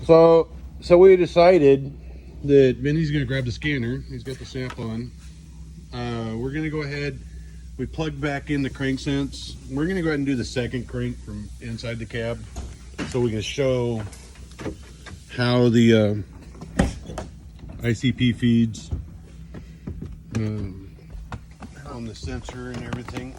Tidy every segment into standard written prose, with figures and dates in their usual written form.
So we decided that Vinny's gonna grab the scanner. He's got the sap on. We're gonna go ahead. We plugged back in the crank sense. We're gonna go ahead and do the second crank from inside the cab, so we can show how the ICP feeds on the sensor and everything.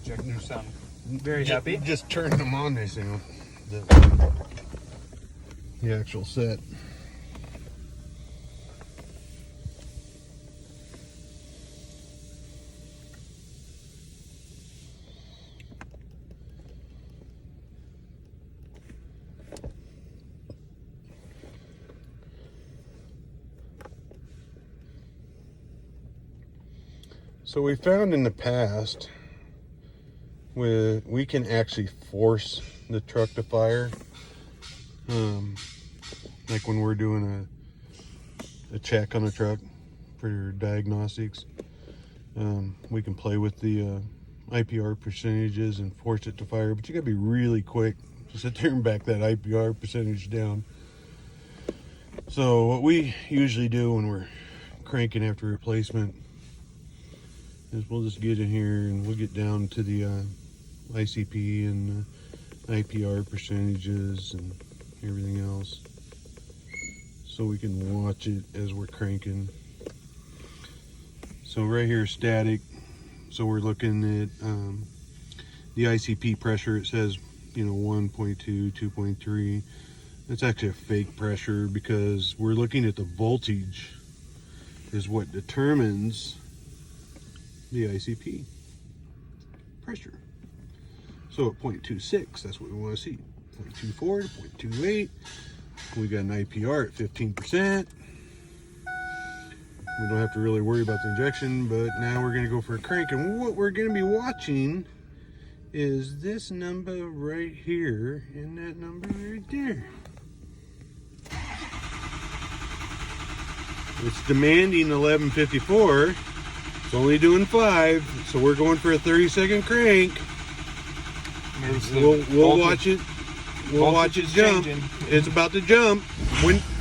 Injectors sound very happy. Just turning them on, they sound the actual set. So we found in the past we can actually force the truck to fire, like when we're doing a check on a truck for diagnostics. We can play with the IPR percentages and force it to fire, but you gotta be really quick to sit there and back that IPR percentage down. So what we usually do when we're cranking after replacement is we'll just get in here and we'll get down to the ICP and IPR percentages and everything else, so we can watch it as we're cranking. So right here, static. So we're looking at the ICP pressure. It says, 1.2, 2.3. That's actually a fake pressure, because we're looking at the voltage is what determines the ICP pressure. So at 0.26, that's what we want to see. 0.24 to 0.28. We got an IPR at 15%. We don't have to really worry about the injection, but now we're going to go for a crank. And what we're going to be watching is this number right here and that number right there. It's demanding 1154. It's only doing 5, so we're going for a 30-second crank. We'll watch it. We'll watch it jump. It's about to jump.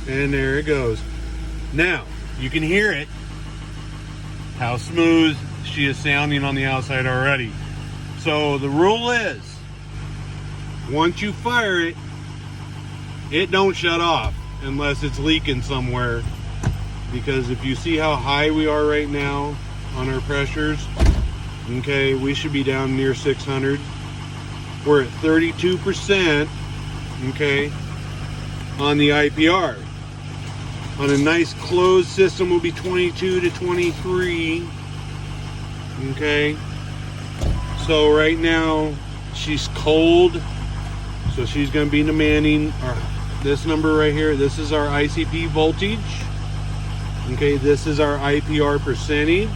And there it goes. Now you can hear it. How smooth she is sounding on the outside already. So the rule is, once you fire it, it don't shut off unless it's leaking somewhere. Because if you see how high we are right now on our pressures, okay, we should be down near 600. We're at 32%, okay, on the IPR. On a nice closed system will be 22 to 23, okay. So right now she's cold, so she's going to be demanding this number right here. This is our ICP voltage. Okay, this is our IPR percentage.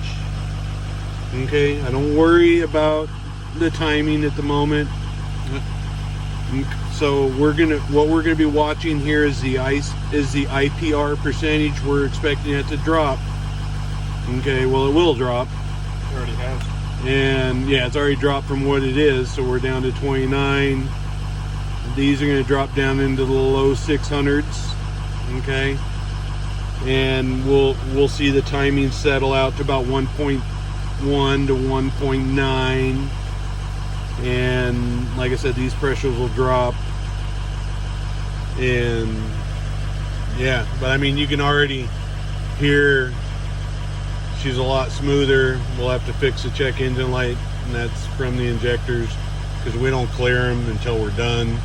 Okay, I don't worry about the timing at the moment. So what we're gonna be watching here is the IPR percentage. We're expecting it to drop. Okay, well, it will drop. It already has. And yeah, it's already dropped from what it is, so we're down to 29. These are gonna drop down into the low 600s. Okay. And we'll see the timing settle out to about 1.1 to 1.9, and like I said, these pressures will drop. And yeah, but I mean, you can already hear she's a lot smoother. We'll have to fix the check engine light, and that's from the injectors, because we don't clear them until we're done.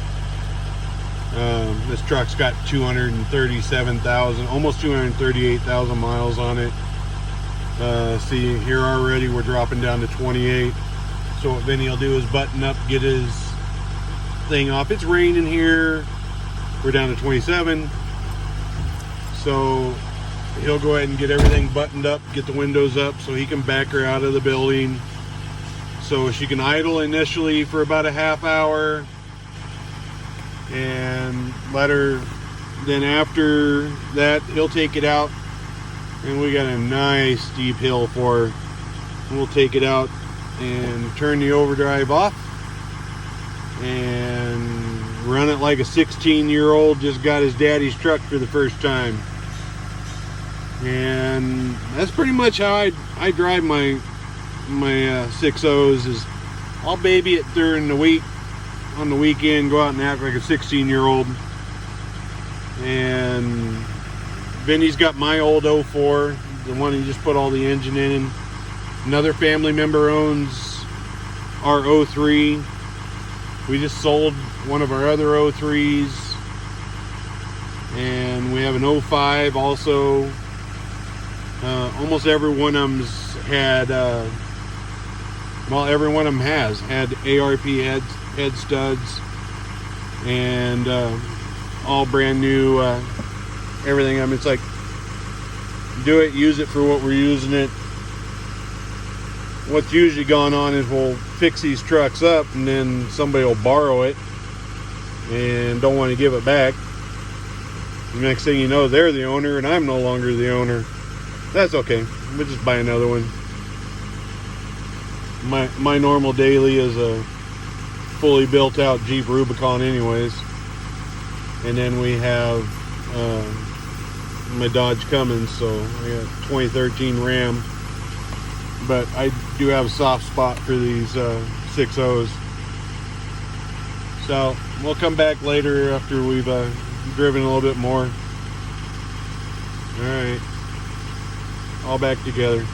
This truck's got 237,000, almost 238,000 miles on it. See here already, we're dropping down to 28. So what Vinny will do is button up, get his thing off. It's raining here. We're down to 27. So he'll go ahead and get everything buttoned up, get the windows up so he can back her out of the building. So she can idle initially for about a half hour and let her then after that he'll take it out, and we got a nice steep hill for her. We'll take it out and turn the overdrive off and run it like a 16-year-old just got his daddy's truck for the first time. And that's pretty much how I drive my 6.0s. Is I'll baby it during the week, on the weekend go out and act like a 16-year-old. And Vinny's got my old 04, the one he just put all the engine in. Another family member owns our 03. We just sold one of our other 03s, and we have an 05 also. Almost every one of them's had, well, every one of them has had ARP head studs, and all brand new, everything. I mean, it's like, do it, use it for what we're using it. What's usually gone on is we'll fix these trucks up, and then somebody will borrow it and don't want to give it back. The next thing you know, they're the owner and I'm no longer the owner. That's okay. We'll just buy another one. My normal daily is a fully built out Jeep Rubicon anyways. And then we have my Dodge Cummins, so I got 2013 Ram. But I do have a soft spot for these 6.0s. So we'll come back later after we've driven a little bit more. Alright, all back together.